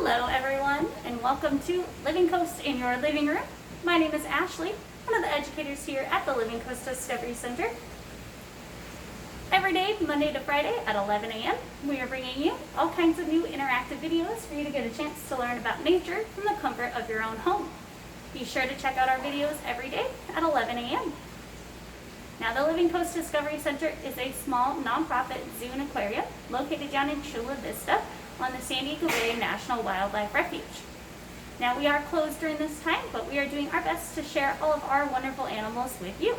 Hello everyone, and welcome to Living Coast in your living room. My name is Ashley, one of the educators here at the Living Coast Discovery Center. Every day, Monday to Friday at 11 a.m., we are bringing you all kinds of new interactive videos for you to get a chance to learn about nature from the comfort of your own home. Be sure to check out our videos every day at 11 a.m. Now, the Living Coast Discovery Center is a small nonprofit zoo and aquarium located down in Chula Vista on the San Diego Bay National Wildlife Refuge. Now, we are closed during this time, but we are doing our best to share all of our wonderful animals with you.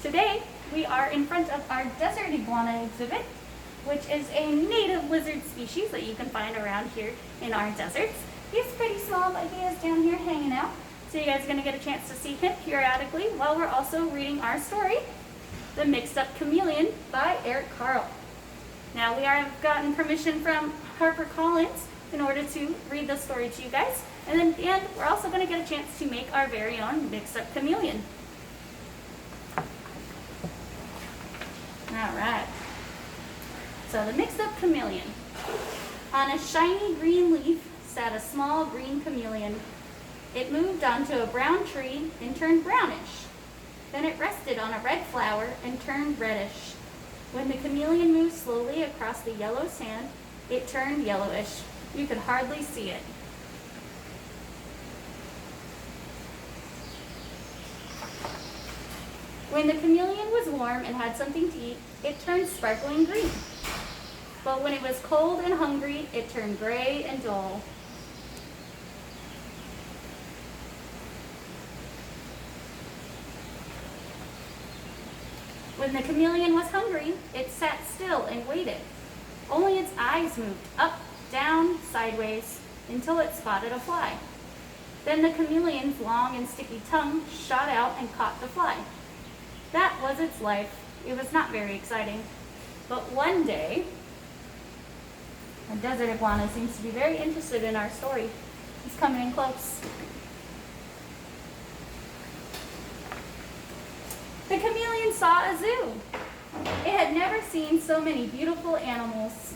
Today, we are in front of our desert iguana exhibit, which is a native lizard species that you can find around here in our deserts. He's pretty small, but he is down here hanging out. So you guys are going to get a chance to see him periodically while we're also reading our story, The Mixed Up Chameleon by Eric Carle. Now, we have gotten permission from HarperCollins in order to read the story to you guys. And then at the end, we're also going to get a chance to make our very own Mixed Up Chameleon. All right. So, the Mixed Up Chameleon. On a shiny green leaf sat a small green chameleon. It moved onto a brown tree and turned brownish. Then it rested on a red flower and turned reddish. When the chameleon moved slowly across the yellow sand, it turned yellowish. You could hardly see it. When the chameleon was warm and had something to eat, it turned sparkling green. But when it was cold and hungry, it turned gray and dull. When the chameleon was hungry, it sat still and waited. Only its eyes moved up, down, sideways, until it spotted a fly. Then the chameleon's long and sticky tongue shot out and caught the fly. That was its life. It was not very exciting. But one day, a desert iguana seems to be very interested in our story. He's coming in close. The chameleon saw a zoo. It had never seen so many beautiful animals.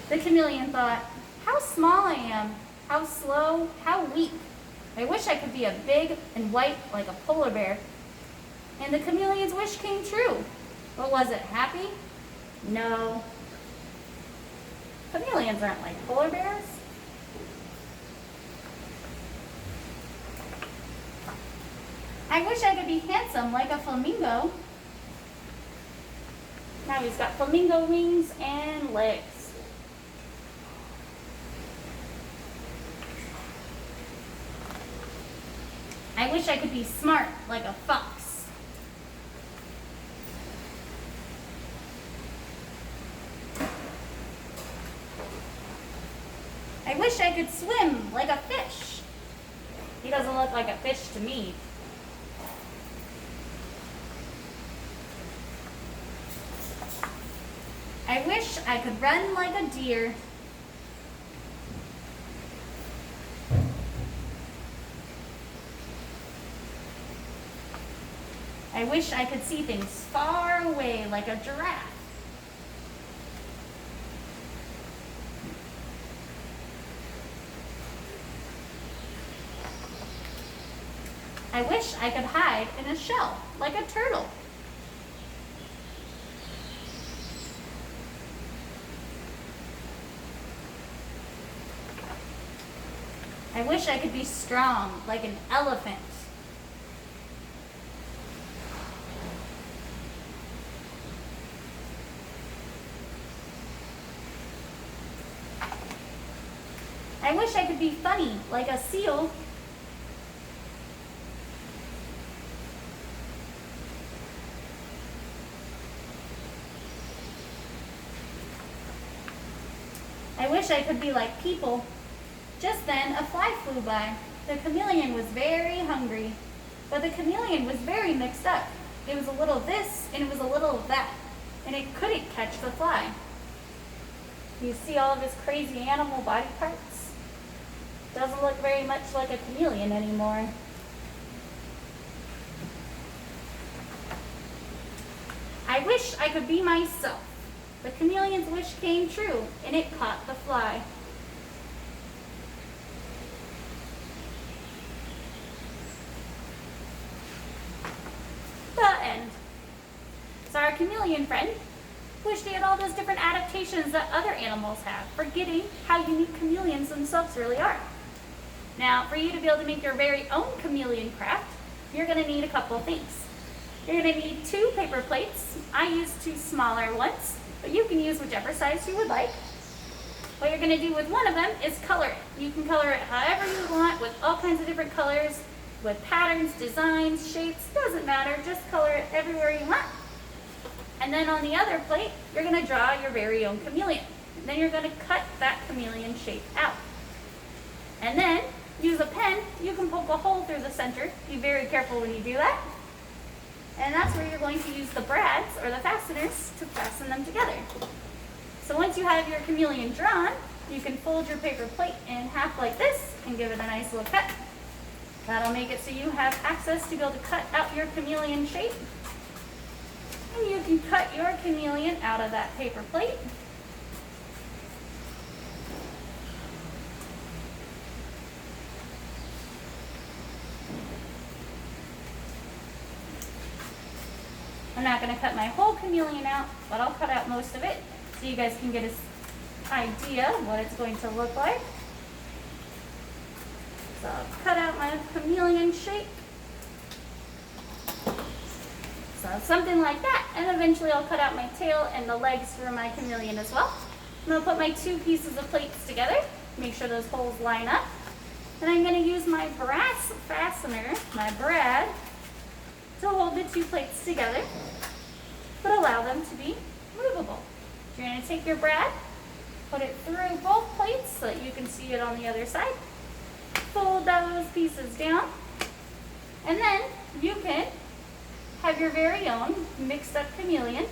The chameleon thought, how small I am, how slow, how weak. I wish I could be a big and white like a polar bear. And the chameleon's wish came true. But was it happy? No. Chameleons aren't like polar bears. I wish I could be handsome like a flamingo. Now he's got flamingo wings and legs. I wish I could be smart like a fox. I wish I could swim like a fish. He doesn't look like a fish to me. I wish I could run like a deer. I wish I could see things far away like a giraffe. I wish I could hide in a shell like a turtle. I wish I could be strong like an elephant. I wish I could be funny like a seal. I wish I could be like people. Just then, a fly flew by. The chameleon was very hungry, but the chameleon was very mixed up. It was a little of this, and it was a little of that, and it couldn't catch the fly. You see all of his crazy animal body parts? Doesn't look very much like a chameleon anymore. I wish I could be myself. The chameleon's wish came true, and it caught the fly. The end. So our chameleon friend wished he had all those different adaptations that other animals have, forgetting how unique chameleons themselves really are. Now, for you to be able to make your very own chameleon craft, you're going to need a couple things. You're going to need 2 paper plates. I use 2 smaller ones, but you can use whichever size you would like. What you're going to do with one of them is color it. You can color it however you want, with all kinds of different colors, with patterns, designs, shapes, doesn't matter, just color it everywhere you want. And then on the other plate, you're going to draw your very own chameleon. And then you're going to cut that chameleon shape out. And then use a pen. You can poke a hole through the center. Be very careful when you do that. And that's where you're going to use the brads or the fasteners to fasten them together. So once you have your chameleon drawn, you can fold your paper plate in half like this and give it a nice little cut. That'll make it so you have access to be able to cut out your chameleon shape. And you can cut your chameleon out of that paper plate. I'm not going to cut my whole chameleon out, but I'll cut out most of it so you guys can get an idea of what it's going to look like. So I'll cut out my chameleon shape. So something like that, and eventually I'll cut out my tail and the legs for my chameleon as well. I'm going to put my 2 pieces of plates together, make sure those holes line up. And I'm going to use my brass fastener, my brad, to hold the 2 plates together, but allow them to be movable. You're going to take your brad, put it through both plates so that you can see it on the other side. Fold those pieces down, and then you can have your very own mixed up chameleon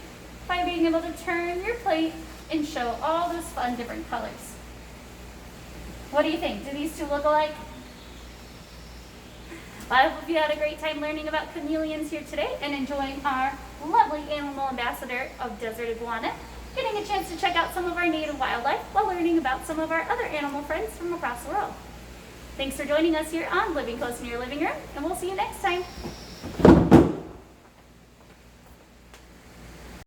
by being able to turn your plate and show all those fun different colors. What do you think? Do these 2 look alike? Well, I hope you had a great time learning about chameleons here today and enjoying our lovely animal ambassador of desert iguana, getting a chance to check out some of our native wildlife while learning about some of our other animal friends from across the world. Thanks for joining us here on Living Close in Your Living Room, and we'll see you next time.